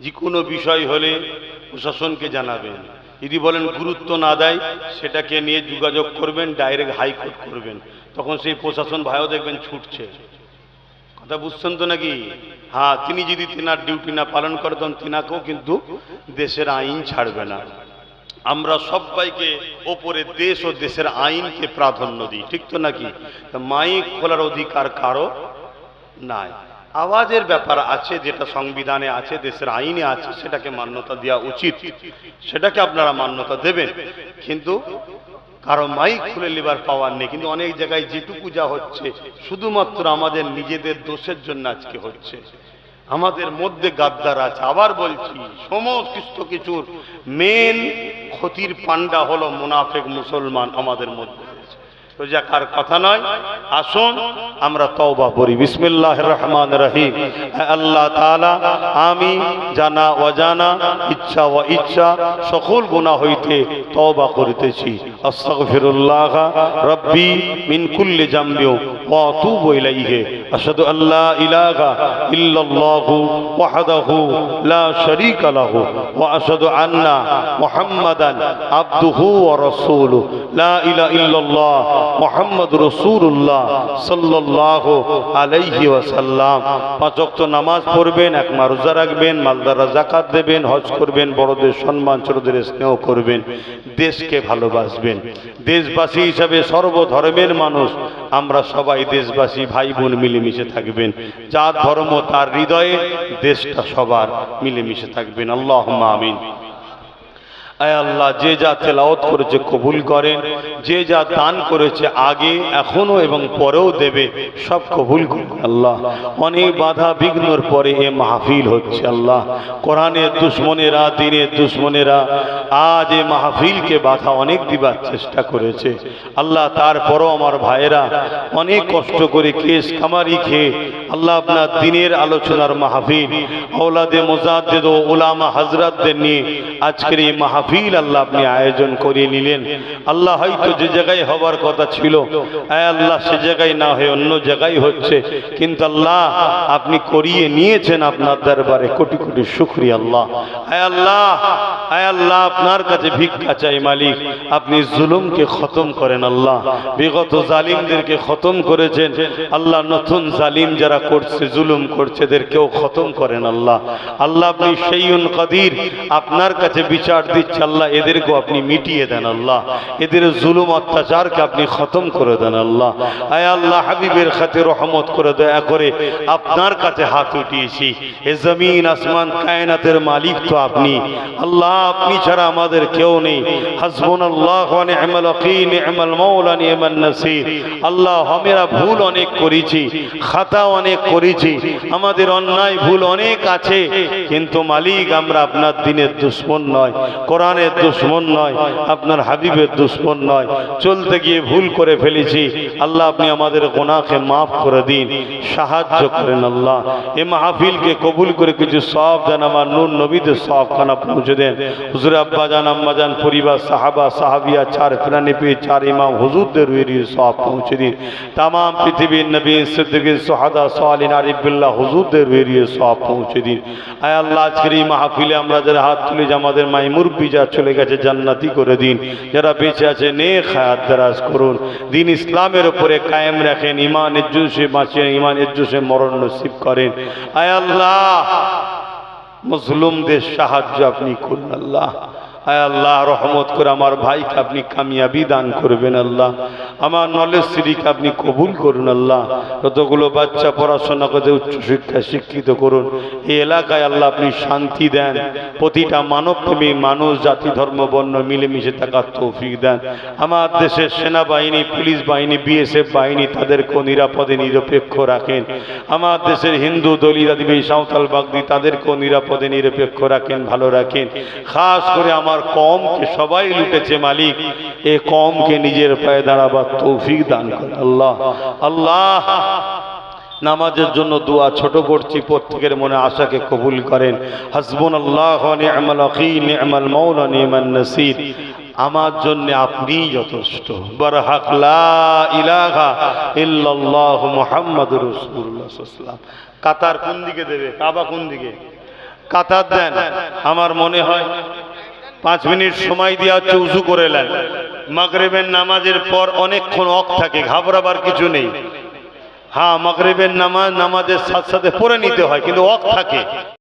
যে কোনো বিষয় হলে প্রশাসনকে জানাবেন। যদি বলেন গুরুত্ব না দেয়, সেটাকে নিয়ে যোগাযোগ করবেন, ডাইরেক্ট হাইকোর্ট করবেন, তখন সেই প্রশাসন ভাইও দেখবেন ছুটছে। কথা বুঝছেন তো নাকি? হ্যাঁ, তিনি যদি তিনার ডিউটি না পালন করে, তখন তিনাকেও কিন্তু দেশের আইন ছাড়বে না। আমরা সবাইকে ওপরে দেশ ও দেশের আইনকে প্রাধান্য দিই, ঠিক তো নাকি? মাইক খোলার অধিকার কারো নাই। আওয়াজের ব্যাপার আছে, যেটা সংবিধানে আছে, দেশের আইনে আছে, সেটাকে মান্যতা দেওয়া উচিত, সেটাকে আপনারা মান্যতা দেবেন। কিন্তু কারো মাইক খুলে নেবার পাওয়ার নেই। কিন্তু অনেক জায়গায় যেটুকু যা হচ্ছে, শুধুমাত্র আমাদের নিজেদের দোষের জন্য আজকে হচ্ছে। আমাদের মধ্যে গাদ্দার আছে। আবার বলছি, সমস্ত কিছুর মেন ক্ষতির পান্ডা হলো মুনাফিক মুসলমান আমাদের মধ্যে। রোজাকার কথা নয়, আসুন আমরা তওবা করি। বিসমিল্লাহির রহমানির রহিম। আল্লাহ তাআলা, আমি জানা অজানা, ইচ্ছা ও ইচ্ছা সকল গুনাহ হইতে তওবা করিতেছি। আস্তাগফিরুল্লাহ রাব্বি মিন কুল্লি যামবি ওয়া আতুবু ইলাইহি। আশহাদু আল্লা ইলাহা ইল্লাল্লাহু ওয়াহদাহু লা শারীকা লাহু ওয়া আশহাদু আন্না মুহাম্মাদান আবদুহু ওয়া রাসূলুহু। লা ইলাহা ইল্লাল্লাহ মুহাম্মাদুর রাসূলুল্লাহ সাল্লাল্লাহু আলাইহি ওয়াসাল্লাম। পাঁচ ওয়াক্ত নামাজ পড়বেন, এক মাস রোজা রাখবেন, মালদাররা যাকাত দেবেন, হজ করবেন, বড়দের সম্মান, ছোটদের স্নেহ করবেন, দেশকে ভালোবাসবেন। দেশবাসী হিসাবে সর্বধর্মের মানুষ আমরা সবাই দেশবাসী, ভাই বোন মিলেমিশে থাকবেন। যার ধর্ম তার হৃদয়ে, দেশটা সবার মিলেমিশে থাকবেন। আল্লাহুম্মা আমিন। আয় আল্লাহ, যে যা তেলাওয়াত করেছে কবুল করেন, যে যা দান করেছে আগে, এখনো এবং পরেও দেবে, সব কবুল করেন আল্লাহ। অনেক বাধা বিঘ্নর পরে এ মাহফিল হচ্ছে আল্লাহ। কোরআনের দুশ্মনেরা, দ্বীনের দুশ্মনেরা আজ এ মাহফিলকে বাধা অনেক দিবার চেষ্টা করেছে আল্লাহ। তারপরও আমার ভাইয়েরা অনেক কষ্ট করে কেস কামারি খেয়ে আল্লাহ আপনার দ্বীনের আলোচনার মাহফিল, আওলাদে মুজাদ্দিদ ও উলামা হযরতদের নিয়ে আজকের এই মাহফিল আল্লাহ আপনি আয়োজন করে নিলেন আল্লাহ। হয়তো যে জায়গায় হবার কথা ছিল আয় আল্লাহ, সে জায়গায় না হয়ে অন্য জায়গায় হচ্ছে, কিন্তু আল্লাহ আপনি করিয়ে নিয়েছেন। আপনার দরবারে কোটি কোটি শুকরিয়া আল্লাহ। আয় আল্লাহ, আয় আল্লাহ, আপনার কাছে ভিক্ষা চাই মালিক, আপনি জুলুমকে খতম করেন আল্লাহ। বিগত জালিমদেরকে খতম করেছেন আল্লাহ, নতুন জালিম যারা করছে, জুলুম করছে, এদেরকেও খতম করেন আল্লাহ। আল্লাহ আপনি শাইউন কাদির, আপনার কাছে বিচার দিচ্ছে আল্লাহ, এদেরকেও আপনি মিটিয়ে দেন আল্লাহ। এদের জুলুম অত্যাচারকে আপনি খতম করে দেন আল্লাহ। আয় আল্লাহ, হাবিবের খাতির রহমত করে দয়া করে আপনার কাছে হাত উঠিয়েছি। এ জমিন আসমান কায়নাতের মালিক তো আপনি আল্লাহ, আপনি ছাড়া আমাদের কেউ নেই। হাসবুনাল্লাহু ওয়া নি'মাল ওয়াকিল, নি'মাল মাওলা নি'মান নাসির। আল্লাহ, আমরা ভুল অনেক করেছি, খাতা অনেক করেছি, আমাদের অন্যায় ভুল অনেক আছে, কিন্তু মালিক আমরা আপনার দ্বীনের দুশমন নয়, কোরআনের দুশমন নয়, আপনার হাবিবের দুশমন নয়। চলতে গিয়ে ভুল করে ফেলেছি আল্লাহ, আপনি আমাদের গুনাহকে মাফ করে দিন, সাহায্য করেন আল্লাহ। এই মাহফিলকে কবুল করে কিছু সওয়াব দেন, আমার নূর নবীদের সওয়াবখানা পৌঁছে দেন। হুজুর আব্বা জান, আম্মা জান, পরিবার, সাহাবা সাহাবিয়া, চার প্রাণী পেয়ে চার ইমাম হুজুরদের রুহের সওয়াব পৌঁছে দিন। তাম পৃথিবীর নবী, সিদ্দিকিন, সুহাদা, সালিহিন, আরিফুল্লাহ হুজুরদের রুহের সওয়াব পৌঁছে দিন। আয় আল্লাহ, আজকের এই মাহফিলে আমরা যারা হাত তুলে, আমাদের মাই মুরব্বি যা চলে গেছে জান্নাতি করে দিন, যারা বেঁচে আছে নেক হায়াত দারাজ করুন, দ্বীন ইসলামের উপরে কায়েম রাখেন, ঈমান ইজ্জতে বাঁচিয়ে ঈমান ইজ্জতে মরণ নসিব করেন। আয় আল্লাহ, মজলুমদের সাহায্য আপনি করুন আল্লাহ। আয় আল্লাহ, রহমত করে আমার ভাইকে আপনি কামিয়াবি দান করবেন আল্লাহ। আমার নলেজ সিরিকে আপনি কবুল করুন আল্লাহ। যতগুলো বাচ্চা পড়াশোনা করে উচ্চশিক্ষায় শিক্ষিত করুন। এই এলাকায় আল্লাহ আপনি শান্তি দেন, প্রতিটা মানবপ্রেমী মানুষ, জাতি, ধর্ম, বর্ণ মিলেমিশে থাকার তৌফিক দেন। আমার দেশের সেনাবাহিনী, পুলিশ বাহিনী, বিএসএফ বাহিনী, তাদেরকেও নিরাপদে নিরপেক্ষ রাখেন। আমার দেশের হিন্দু, দলিত, আদিবাসী, সাঁওতাল, বাগদি, তাদেরকেও নিরাপদে নিরপেক্ষ রাখেন, ভালো রাখেন। খাস করে আমার কওমকে সবাই লুটেছে মালিক, এ কওমকে নিজের পায়ে দাঁড়াবার তৌফিক দান করেন আল্লাহ। আল্লাহ, নামাজের জন্য দোয়া ছোট করছি, প্রত্যেকের মনে আশাকে কবুল করেন। হাসবুনাল্লাহু ওয়া নি'মাল ওয়াকিল, নি'মাল মাওলা নি'মান নাসির। আমার জন্য আপনিই যথেষ্ট। বারহাক লা ইলাহা ইল্লাল্লাহু মুহাম্মাদুর রাসূলুল্লাহ সাল্লাল্লাহু আলাইহি ওয়াসাল্লাম। কাতার কোন দিকে দেবে? কাবা কোন দিকে? কাতার দেন, আমার মনে হয় 5 মিনিট সময় দেওয়া হচ্ছে, উজু করে নেন। মাগরিবের নামাজের পর অনেকক্ষণ ওয়াক্ত থাকে, ঘাবড়াবার কিছু নেই। হ্যাঁ, মাগরিবের নামাজের সাথে সাথে পড়ে নিতে হয়, কিন্তু ওয়াক্ত থাকে।